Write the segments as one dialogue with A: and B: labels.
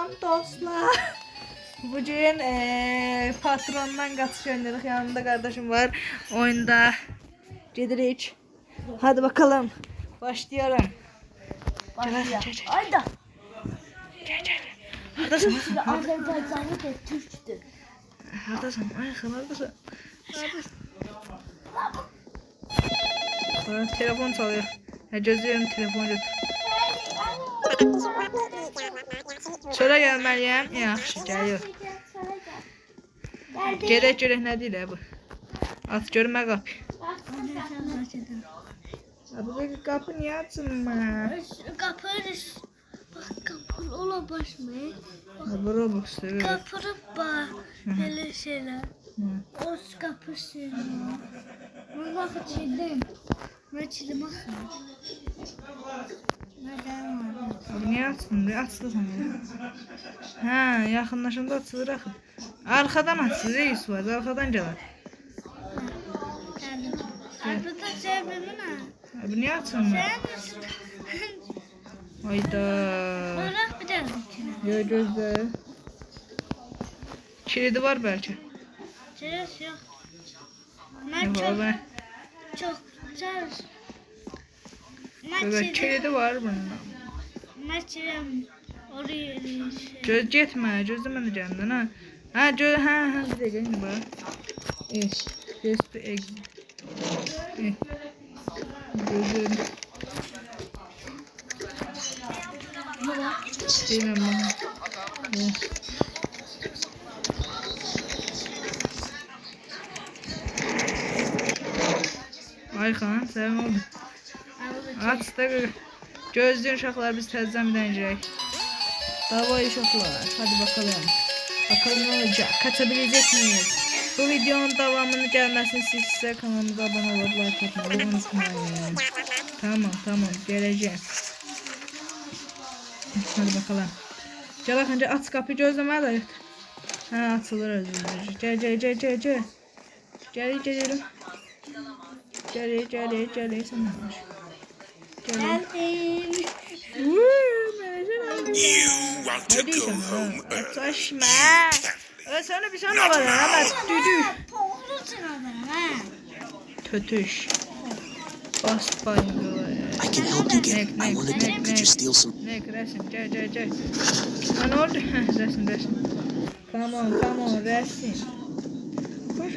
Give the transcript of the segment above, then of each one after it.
A: Salam dostlar. Bugün patrondan kaçış oynadık. Yanımda kardeşim var. Oyunda Cedric. Hadi bakalım. Başlayalım.
B: Başlayalım. Hayda.
A: Gel. Haklısın.
B: Azerbaycanlı da Türk'tür.
A: Haklısın. Bana telefon çalıyor. Gözlerim telefonu götür. Sonra gelmeliyim. Yaxşı, gəlir. Gerek nə deyil bu? At görmə qapı. Bu qapı niyə açılmır?
B: Kapı ola başmayın.
A: Bu Robux'tur.
B: Kapırıp bak. Hele şeyler. O kapı şeyler. Ben bakı çildim. Ben çildim asın.
A: Niyə açılmır? Açdı sanırım. Hə, yaxınlaşanda açılır axı. Arxadan açılır, reis var. Arxadan gəlir.
B: Arkadan şey bilmem.
A: Bu niyə açılmır? Hayda.
B: Bırak bir daha içine.
A: Gözlə. Kilidi var bəlkə.
B: Çerez yok.
A: Yox,
B: Ben
A: ben.
B: çok çerez.
A: Evet, kilidi var bunun.
B: Maçım oraya
A: Göz getmə, gözləmə də gəldin ha. Ha, bir dəqiqə indi bax. Gözüm. Deyirəm bana. Ayxan, sən oldu. Aç da gözlüyün uşaqlar, biz təzədən bir dənə girək. Davay uşaqlar, hadi bakalım. Bakalım ne olacak, kaçabilecek miyiz? Bu videonun devamını gelmesini istiyorsanız kanalımıza abone olup like atmayı unutmayın. Tamam, geleceğim. Hadi bakalım. Gel önce aç kapıyı, gözlemeye de. Ha, açılır özür. Gel. Gel. Sen ne var?
B: geldim.
C: You want to go home
A: Saçma. Sana bir şey var ama düdük.
B: Poğlusun adam ha.
A: Tötüş. Bas bayılıyor.
D: I can help you get. I wanted to. Could you steal some?
A: Ne resim? Gel. Ne oldu? Resim. Come on, resim. Koş.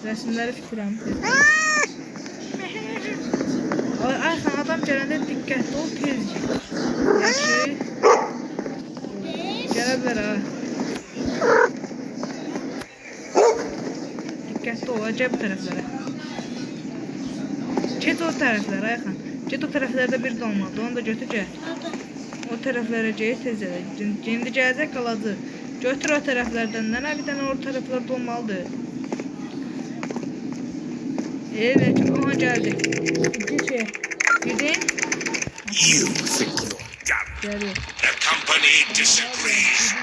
A: Resimleri fikrem. Ayxan, adam gələndə diqqətli ol, tez gəl. Yaxşı. Gələ bilər ha. Diqqətli ol, gəl bu tərəflərə. Get o tərəflərə Ayxan. Get o tərəflərdə bir qalmadı, onu da götür gəl. O tərəflərə get tez elə. İndi gələcək qalacaq. Götür o tərəflərdən, nənə bir dənə o tərəflərdə olmalıdır. Evet, ona geldik. Girdin.
C: You think you're done.
A: Geliyor.
C: The company disagrees.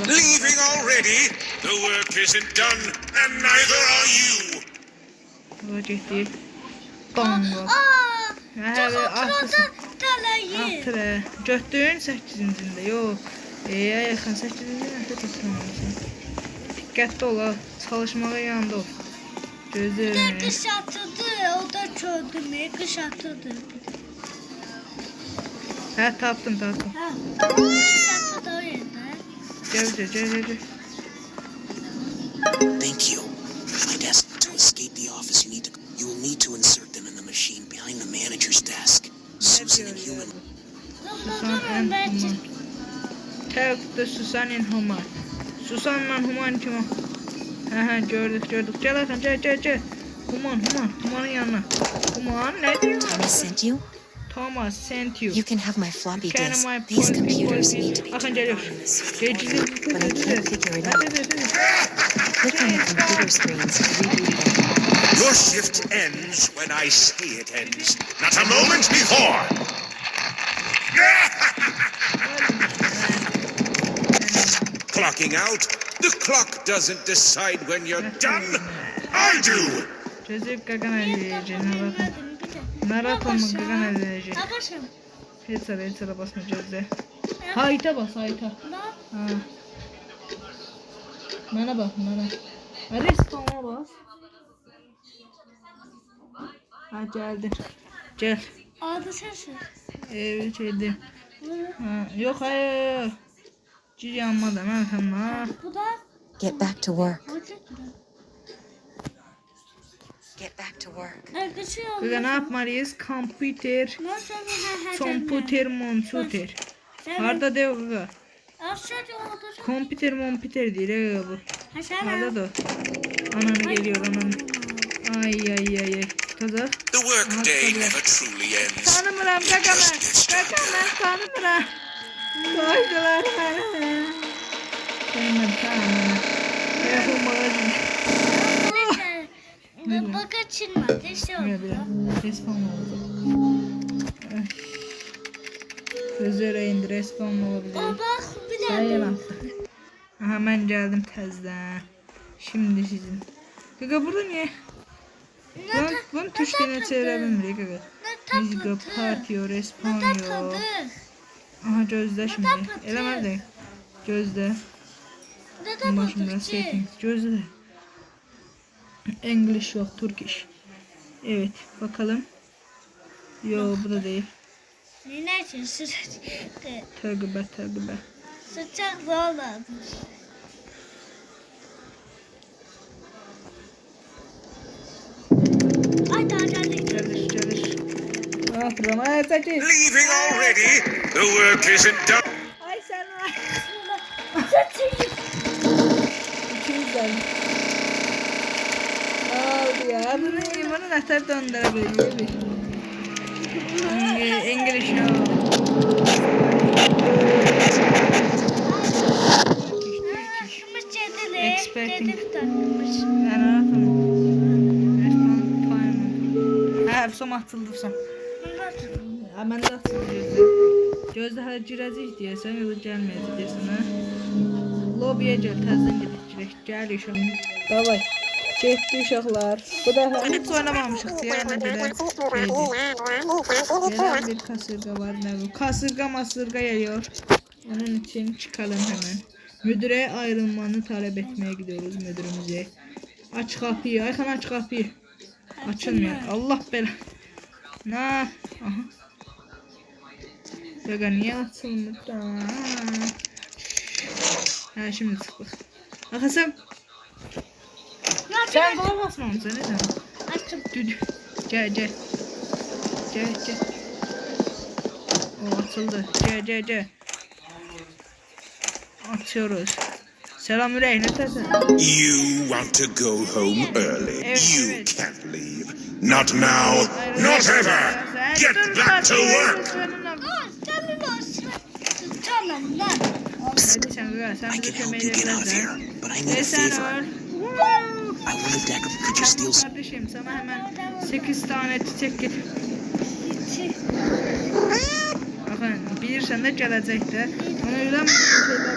C: Leaving already? The work isn't done, and neither are you.
A: O getdi. Bongo.
B: Oturada dalayı.
A: Atırı. Götdün 8-cində. Yox. Ayxan 8-ci nədə tutulmalısan. Diqqətli ol, çalışmağa yanında ol. Gözlərim.
B: Kış atıdı, o da çöldüm. Kış atıdı.
A: Hə, tapdım.
B: Ha. Kış atıdı o yerdə.
A: Gəl.
D: Thank you. My desk. To escape the office, you will need to insert them in the machine behind the manager's desk. Susan and Human.
A: Susan and Human. Tək Susan and Human. Susanla Human kim o? Hə, gördük. Gəl Ayxan, gəl. Humanın yanına. Human, nə deyir? Thomas sent you.
E: You can have my floppy
A: Can
E: disk.
A: my
E: These
A: point
E: computers
A: be-
E: need to be
A: Ayxan
E: turned
A: gəlir.
E: on in this
A: Gecili.
E: when I can't figure it out. Click on the computer screens to reboot them.
C: Your shift ends when I say it ends, not a moment before. Clocking out? The clock doesn't decide when you're done. I do.
A: Gözü qagan eləyəcək. Narahat olma qagan eləyəcək.
B: Arkadaşım.
A: Heç ara basma gözlə. Hayta bas hayta. Ha. Mənə bax, mənə. Respawn'a bas. Ha geldi. Gel.
B: Adı sensin.
A: Evet şeydi. Ha, yok hayır. Cil yanmadı hemen tamam.
B: Bu da.
E: Get back to work.
B: Bu da.
E: Get back to work.
B: Arkadaşım.
A: Burada ne yapmalıyız? Computer. Computer montuter. Harda de o burada.
B: Aşağıda oldu.
A: Computer değil bu.
B: Hasan.
A: Harda da. Ananı geliyor ananı. Ay. Taza.
C: The workday never truly ends.
A: Tanımıram
C: It
A: kakama.
C: just gets
A: Kakama tanımıram. Koydular beni. Benim tanımıram. Telefon bagajım.
B: Bak açılmadı. Şey oldu.
A: Respawn oldu. Gözlere indi respawn olabilir.
B: Bak bir
A: Sayın
B: de.
A: attı. Aha ben geldim tezden. Şimdi sizin. Kaka burada niye? Bunun tuşlarını çevirelim Kaka. Müzik parti yok, respawn yok. Aha gözde şimdi. Elemez de. Gözde. Başımda settings. Gözde. English yok, Turkish. Evet, bakalım. Yo bu da değil.
B: Ne için sıcak?
A: Tövbe.
B: Sıcak zorladı. Ay
A: Çalış. Ah, Ramaya saçı.
C: Leaving already? The work isn't done.
A: Ay sen var.
B: Saçı.
A: İkimizden. Ne oldu ya? Bunu nasıl döndürebiliyor bir? English yok. Expecting. Ben anlatım. Respawn time. Ha, som atıldı som. Ha, ben de atıldı gözde. Gözde hala girəcək deyəsən, yola gəlməyəcək deyəsən, ha? Lobiyə gəl, təzdən gedək. Gəl uşaq. Davay. Getdi uşaqlar. Bu dəfə heç oynamamışıq deyə, ona görə gelen bir kasırga var. Ne bu? Kasırga masırga yayıyor. Onun için çıkalım hemen. Müdüre ayrılmanı talep etmeye gidiyoruz müdürümüze. Aç kapıyı. Ayhan aç kapıyı. Açılmıyor. Allah bela. Na. Aha. Gaga niye açılmıyor da? Ha şimdi çıktık. Aha sen. Sen bana basmamışsın ne zaman?
B: Açtım.
A: Düdü. Gel. O açıldı. Gel. Açıyoruz. Selam Ürey, ne dersin?
C: You want to go home early.
A: Evet,
C: You
A: evet.
C: can't leave. Not now. Not ever. Get back to work.
B: Senin olsun. Tamam lan.
A: Hadi sen gel, sen
D: I
A: bize
D: can help
A: kömeği
D: you get out of here,
A: verirsen.
D: but I need a
A: Sen
D: favor.
A: öl.
D: I wonder, Decker, could you steal some?
A: Kardeşim sana hemen 8 tane çiçek getir. Bakın bilirsən də gələcəkdə. Ona görə bu şeylər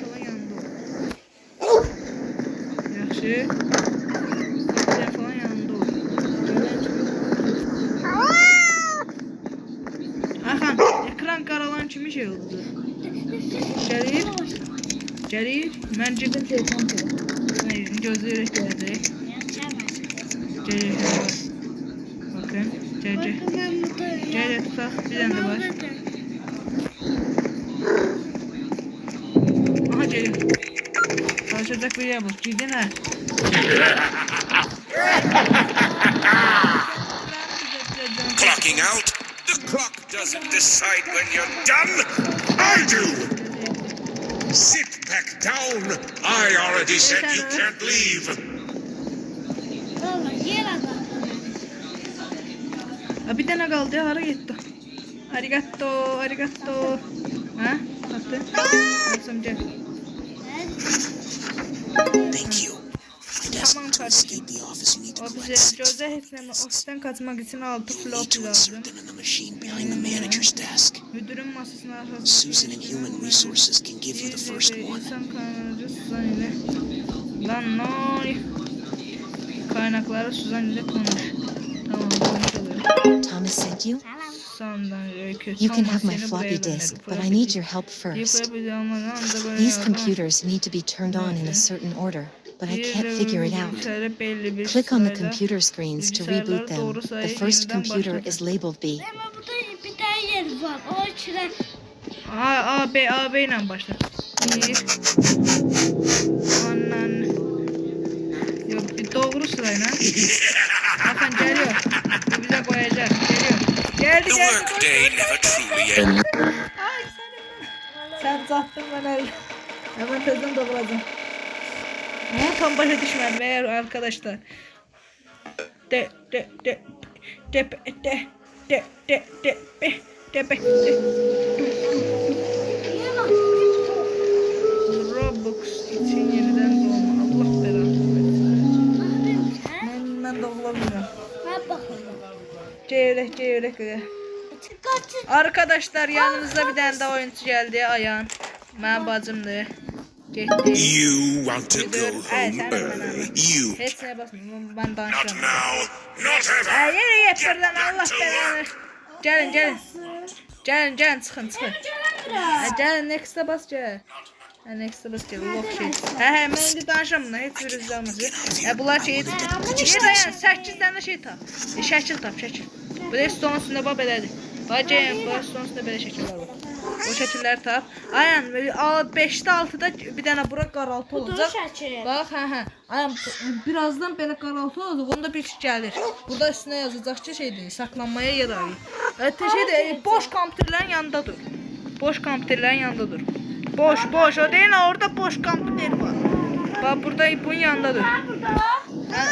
A: falan yanında ol. Yaxşı. Falan yanında ol. Axan, ekran qaralan kimi şey oldu. Gəlir. Mən gedim telefon telefon. Gözləyərək gələcək. Gəlir. Bakın. Gəlir tutaq. Bir dənə də var. Aha gəlir. Çalışacaq bir yer bul. Girdin ha.
C: Clocking out? The clock doesn't decide when you're done. I do. Sit back down. I already said you can't leave.
B: Valla yer adam.
A: Ha, bir dənə qaldı. Hara getdi? Arigato. Ha? Attı. Yapsam gəl.
D: Thank you. Find us
A: Tamam
D: to
A: kardeşim.
D: escape the office. You need to
A: O
D: collect
A: bize
D: 6.
A: Jose hepsini ofisten kaçmak için 6
D: You need
A: flop
D: to
A: lazım.
D: insert them in the machine behind the manager's desk.
A: Müdürün masasına arkasına.
D: Susan in Human Resources can give you the first one.
A: İnsan kaynarıcı Susan ile. Lan ne oluyor? Kaynakları Suzan ile konuş. Tamam, konuşalım.
E: Thomas sent you?
A: Suzan'dan öykü.
E: You can
A: Thomas
E: have my
A: seni
E: floppy
A: buraya
E: disk,
A: gönderdi.
E: but I need your help first.
A: Floppy olmadan da böyle
E: These
A: yapamam.
E: computers need to be turned on in a certain order, but I can't figure it out.
A: Bilgisayarı belli bir
E: Click on the
A: sırayla-
E: computer screens to
A: bilgisayarları
E: reboot them.
A: doğru
E: The
A: sayı
E: first
A: yeniden
E: computer
A: başlatın.
E: is labeled B.
B: Ama burada bir tane yer var. O içine
A: A, B ile başla. 1 Anan. Yok, bir doğru sırayla. Hakan geliyor. Bu bize koyacak. Geliyor. Geldi
C: The
A: geldi.
C: workday never truly ends.
A: Ay sen zattın bana. Hemen tezden doğrayacağım. Ama tam başa düşmedim eğer arkadaşlar. De. Robux için yeniden doğma. Allah belanı versin. Ben doğulamıyorum.
B: bak bakalım.
A: Cevrek.
B: Çıkart.
A: Arkadaşlar yanımızda bir tane daha oyuncu geldi. Ayhan. Ben bacımdı. Getdi.
C: You want to go home early. You.
A: Hepsine basmıyorum. Ben
C: Not
A: danışıyorum.
C: now. Not ever.
A: Ay yere git buradan Allah belanı. Gelin çıxın. Gəlin next'a bas gəl. Next'a bas gəl. Lock şey. Mən indi danışıram buna. Heç bir üzü olmasın. Bunlar şey. Niyə dayan? 8 dənə şey tap. Şəkil tap. Bu da stone üstündə bax belədir. Bacım, bu stone üstündə belə şəkillər var. O şəkilləri tap. Ayən 5-də 6-da bir dənə bura qaraltı olacaq. Bax, Ayən birazdan belə qaraltı olacaq. Onda bir şey gəlir. Burada üstünə yazacaq ki, şeydir, saklanmaya yer arayır. Hətta şeydir, boş kompüterlərin yanında dur. Boş. O deyil, orada boş kompüter var. Bax, burada bunun yanında dur.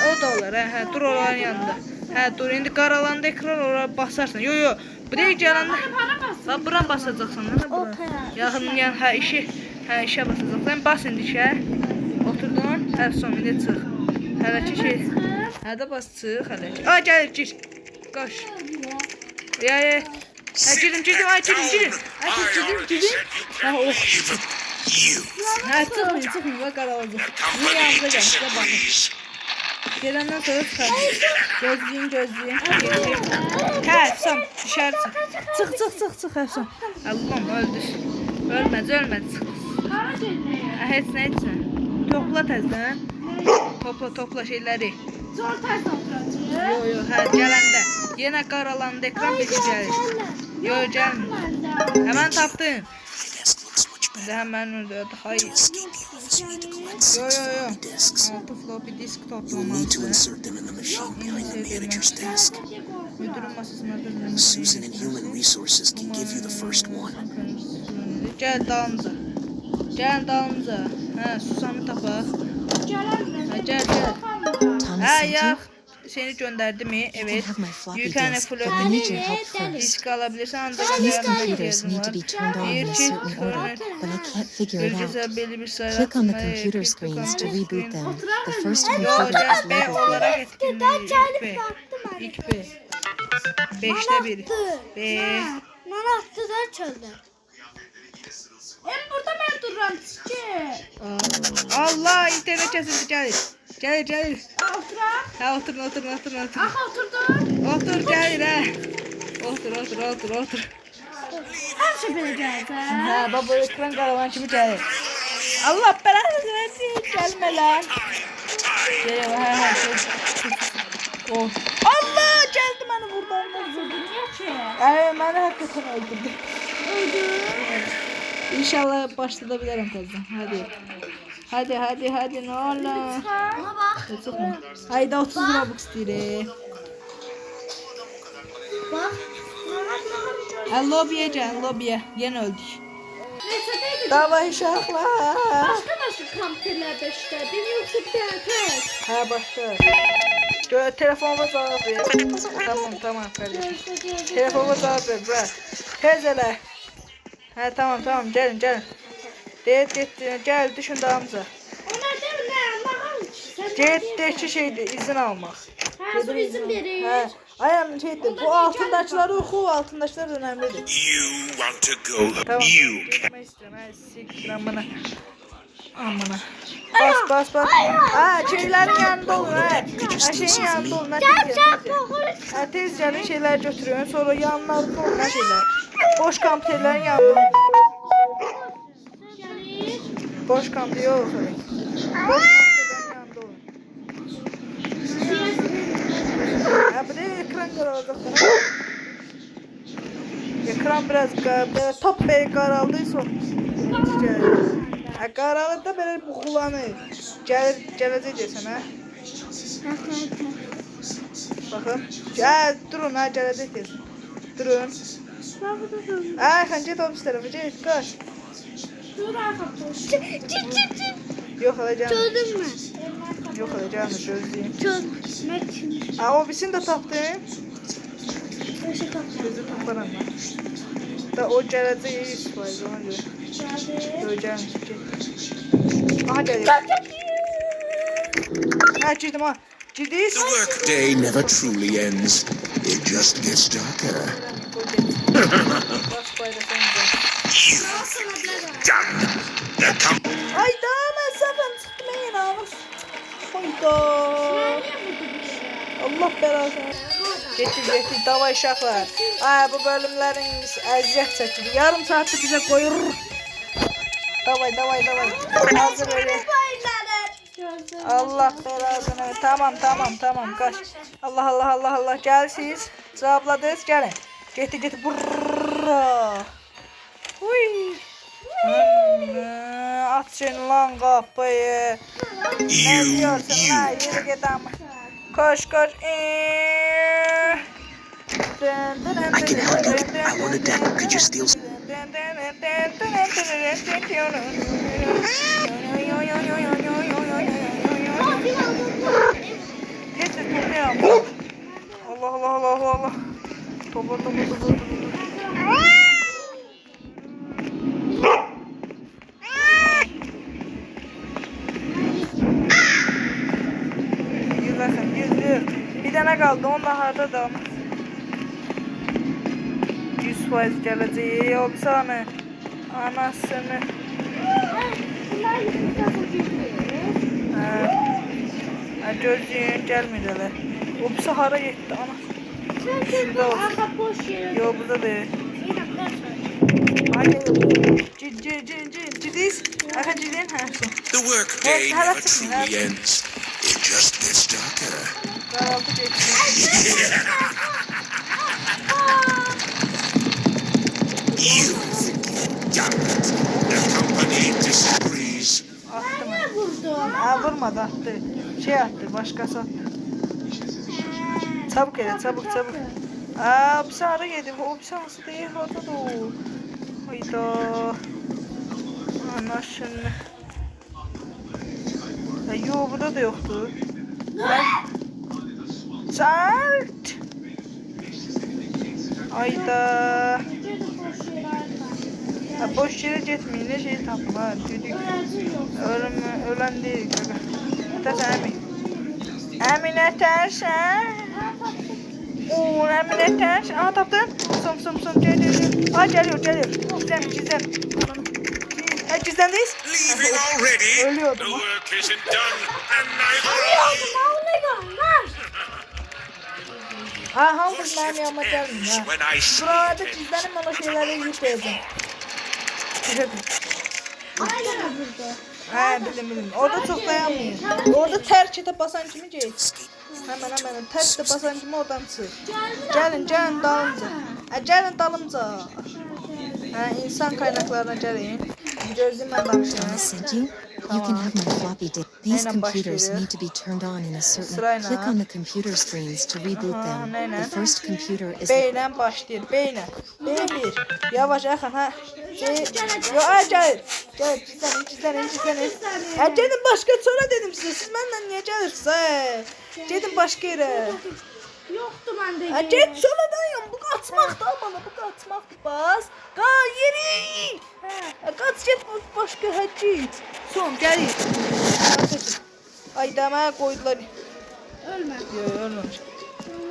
A: O da olar, dur onların yanında. Dur, indi qaralandı ekran, oraya basarsan. Yo. Bu deyil gələndə. Bax, bura basacaqsan. Yaxın, işə basacaqsan. Bas indi işə. Oturdun, son indi çıx. Hələ ki şey. Hədə bas çıx, hələ ki. Ay, gəlir, gir. Qoş. Ya. Girin.
C: Sit back down.
A: Girin.
C: I already said you can't leave. You.
A: Çıxmayın, bax qaralandı.
C: Company disagrees.
A: Gələndən sonra çıxardım. Gözləyin. Son, dışarı çıx. Son. Allah'ım öldür. Ölməz. Heç nə. Topla təzdən. Topla şeyləri.
B: Zor ters oturacağız.
A: Yo, gələndə. Yenə qaralandı ekran bir gəlir. Yo, gəlmir. Hemen tapdın.
D: My desk looks much better.
A: Hemen öldü. Hayır.
D: To escape the office, you need to collect 6
A: Yo.
D: floppy disks.
A: 6 floppy disk
D: You'll need to
A: toplaması.
D: insert them in the machine behind the manager's desk.
A: Müdürün masasına dönmemiz.
D: Susan in Human Resources can give you the first one.
A: Gel dalımıza. Susan'ı tapaq. Gel.
E: Thomas sent you?
A: Ya. Seni gönderdi mi?
E: You can
A: Evet.
E: have my floppy
A: You can
E: disk, but
A: floppy
E: I need your help first.
A: disk alabilirsin ancak
E: These
A: yardıma
E: computers
A: ihtiyacım
E: need to
A: var.
E: be turned on in a certain order, but I can't figure it out.
A: Bilgisayar belli bir sayı
E: Click on the
A: atmaya,
E: computer
A: click
E: screens to
A: on
E: reboot
A: screen.
E: them. The first
A: Yo,
E: computer is
A: gel B
E: labeled B.
A: olarak etkinliği ilk B. 5'te 1. B.
B: Bana attılar çaldı. Burada ben duram ki.
A: Allah internet kesildi gelir.
B: Oturak.
A: Oturun.
B: Oturdun.
A: Otur gelir Otur.
B: Her şey böyle geldi.
A: Baba ekran karavan kimi gelir. Allah belanı versin. Gelme lan. Geliyor Oh. Allah geldi beni buradan. Beni hakikaten öldürdü. İnşallah başlayabilirim kızım. Hadi ne olur.
B: Buna bak.
A: Çıkma. Haydi 30 Robux istəyir.
B: Bak.
A: Lobiye. Yeni öldük.
B: Neçədəydi?
A: Davay uşaqlar.
B: Başka kompüterlerde işledin yoksa bir tane tek?
A: Başqa. Telefonuma cavab ver. Tamam kardeşim. Telefonuma cavab ver, bırak. Tez elə. Tamam, gəlin. Gəl, düşün dağımıza.
B: Onlar da ne?
A: Getdəki şeydir, izin almaq.
B: Hazır izin verir.
A: Ayağım şeydir, bu altındakiləri oxu, altındakilər önəmlidir.
C: You want to go home.
A: Tamam.
C: You.
A: Gitmək istəyirəm, siktirəm bana. Amına. Bas. Ha, şeylerin yanında olun ha. Ha, şeyin yanında olun. Ha, tez gelin şeyler götürün. Sonra yanlarında olun ha şeyler. Boş kompüterlerin yanında olun. Boş kompüter yok. Boş kompüterlerin yanında olun. Ha, bir de ekran kararacak. Ekran biraz top bey qaraldıysa qaralıda belə buxulanır. Gələcək desən ha. Baxın. Durun ha, gələcək desən. Durun. Xəncət ofis tərəfə get, qaç.
B: Dur arkadaş.
A: Yox, hələ gəlmir.
B: Çözdün mü?
A: Yox, hələ gəlmir, gözləyim.
B: Çözmek için.
A: Ofisini də tapdım. Gözü taparam ben. Da o gələcək 100% ona görə. Gəlmir. Aha, gəlir. Ha, girdim ha. Girdiniz?
C: The workday never truly ends. It just gets darker.
A: Bas bayrağı
C: Done. The company.
A: Hayda, məsafən çıxmayın ağız. Hayda. Allah belasını. Getir, davay uşaqlar. Bu bölümlərin əziyyət çəkir. Yarım saatdir bizə qoyur. Davay. Hazır öyle. Allah belasını. Tamam. Qaç. Allah. Gəlsiniz. Cavabladınız, gəlin. Getir. Burra. Uy. Açın lan qapıyı. Ne diyorsun lan? Yürü git ama. Koş.
D: I can help you. I want a deck. Could you steal some?
A: Allah. Topa. Yüz. Bir tane kaldı, onunla harda da. 100% gələcək, o bir saniyə. Anasını. Gözlüyün, gəlmir elə. O bir hara getdi, ana. Şurada olsun. Yox, burada deyil. Ciddiyiz? Ciddiyin, hərsin.
C: The workday never truly ends. It just gets darker.
A: Qaraltı geçsin.
C: You've done it. The company disagrees.
A: Attı mı? Vurmadı, attı. Attı, başkası attı. Çabuk elə, çabuk. Bir sarı yedim, o bir sarısı deyil, orada da o. Hayda. Anlaşın. Yox, burada da yoxdur. Çart. Ayda. Boş yere getməyin, nə şey tapın ha, düdük. Ölən deyilik, qaqa. Nətərsən, əmin? Əmin, nətərsən? Əmin, nətərsən? Aha, tapdın. Som, gəl. Ay, gəlir. Gizlən. Gizləndeyiz?
C: Leaving already?
A: Ölüyordum.
C: The work isn't done, and neither are you.
A: Hamımız mənim yanıma gəlmin, ha.
C: When I see
A: Burada
C: it.
A: gizlənim, ona şeyləri yükləyəcəm. Bildim. Orada çox dayanmayın. Orada tərk etə basan kimi geç. Hemen. Tərk etə basan kimi oradan çıx. Gəlin dalımca. İnsan kaynaklarına gəlin. Gözlüyüm mən danışıyorum.
E: Messaging. You can have my floppy disk. These computers need to be turned on in a certain. Click on the computer screens to reboot them. The first computer is.
A: Beynən başlayır. Beynən. B1. Yavaş yaxın ha. Gəl. Gizlənin. Gedin başqa sonra dedim sizə. Siz mənlə niyə gəlirsiniz? Gedin başqa yerə.
B: Yoktu bende.
A: Get sonradan yan. Bu qaçmaqdır bana. Bu qaçmaqdır. Bas. Yeri. Qaç get başqa həcci. Son gəlir. Ay demə qoydular.
B: Ölme.
A: Yox, ölməmiş.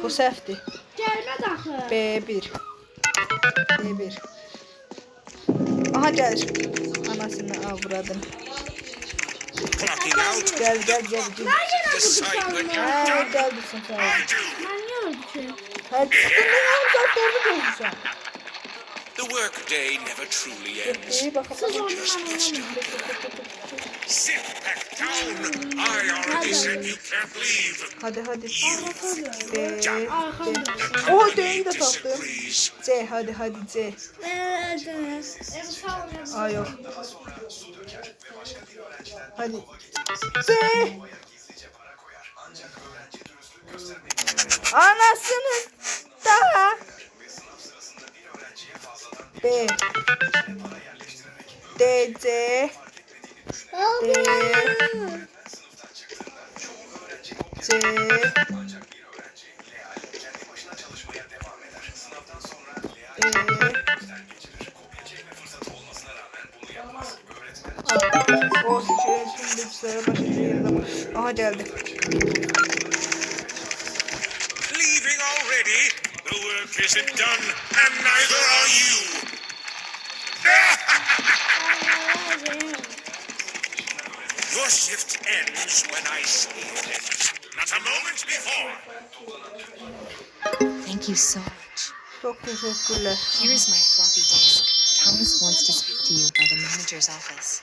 A: Bu səhvdir.
B: Gelme daxil.
A: B1. Aha gəlir. Anasını avradım.
C: Clocking out.
A: Gel gel gel.
C: Decide when you're
A: Ha
C: done.
A: geldisin sen.
C: I do.
B: Ben niye öldüm?
A: Hadi çıktın ne yarım saat orada dövüşeceğim.
C: The workday never truly ends.
A: İyi bakalım.
C: Just get started. Sit back down. I already said you can't leave.
A: Hadi hadi.
B: Arkamda.
A: Oh D'yi de taktım.
C: Disagrees.
A: C hadi hadi C.
B: Sağ ol.
A: A yok. Hadi. C. Anasını da. B. D C. D. C. O sıçrıyor şimdi bilgisayara başka bir yerine bak. Aha geldi.
C: Leaving already? The work isn't done, and neither are you. Your shift ends when I say it. Not a moment before.
E: Thank you so much.
A: Çok teşekkürler.
E: Here is my floppy disk. Thomas wants to speak to you by the manager's office.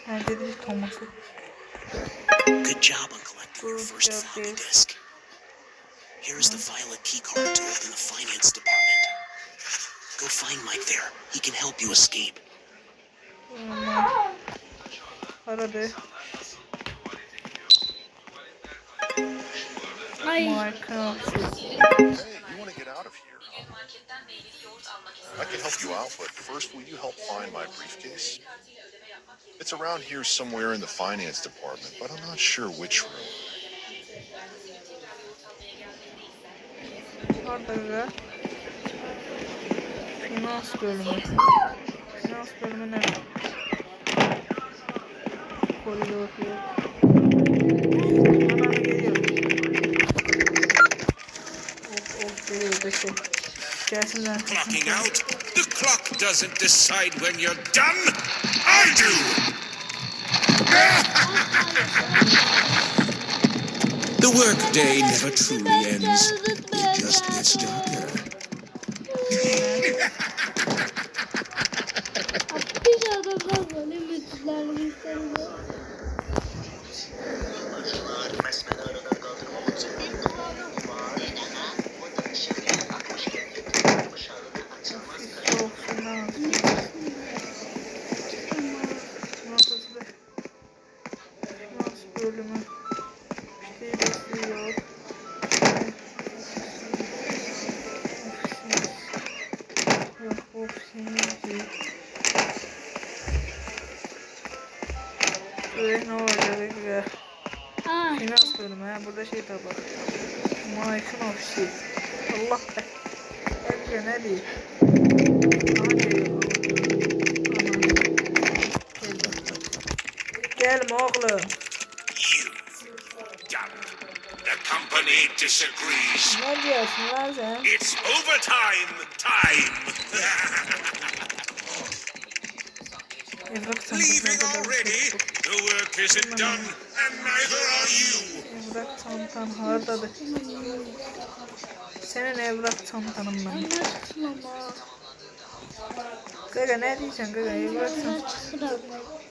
A: Ben dedim Thomas'ı.
D: Good job on collecting your first floppy disk. Here is the violet keycard to open the finance department. Go find Mike there. He can help you escape.
A: Aradı.
B: Ay.
A: Marka.
F: Hey, you want to get out of here? I can help you out, but first, will you help find my briefcase? It's around here somewhere in the finance department, but I'm not sure which room.
A: Orada. Finans bölümü. Finans bölümü nerede? Koridor yok. Hemen geliyorum. Of geliyor da şey. Gelsinler.
C: Clocking out? The clock doesn't decide when you're done. I do. The workday never truly ends. It just gets darker.
B: Bir adamlar böyle müdürlerle seviyor.
A: Soğuk finans. Finans bölümü. İşte birisi yok. Yok ofisimiz değil. Şuraya ne olacak ya?
B: Aa,
A: Finans bölümü ha burada şey tabi. Mike'ın ofisi. Allah be. Önce ne diyeyim? Aha geliyor. Gelme oğlum.
C: You've done. The company disagrees.
A: Ne diyorsun lan sen?
C: It's overtime time.
A: Evrak
C: Leaving
A: çantasına
C: already? The work isn't done, and neither are you.
A: Evrak çantan hardadır. Senin evrak çantanım ben.
B: anlarsın ama.
A: Gaga ne diyeceksin Gaga? Evrak çantan.
B: Anlarsın.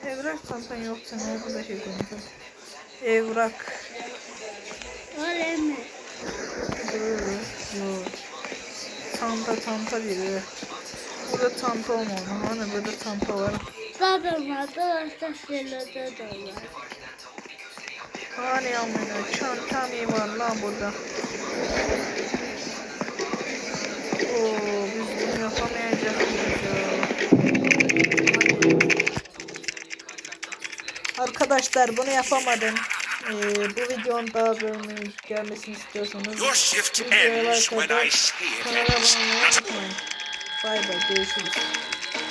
A: Evrak çantan yok sen burada şey koymuşsun. Evrak.
B: Öyle mi?
A: Yok. Çanta değil. Burada çanta olmalı. Hani burada çanta var.
B: Zaten arkadaşlar şeylerde de var.
A: Hani amına çantam iyi var lan burada. Oo biz bunu yapamayacağız ya. Arkadaşlar bunu yapamadım. Bu videonun daha bölümü gelmesini istiyorsanız
C: Your shift
A: videoya
C: ends
A: like
C: when I
A: atıp
C: say it
A: kanala
C: ends.
A: abone olmayı
C: Not a
A: unutmayın. Bay bay görüşürüz.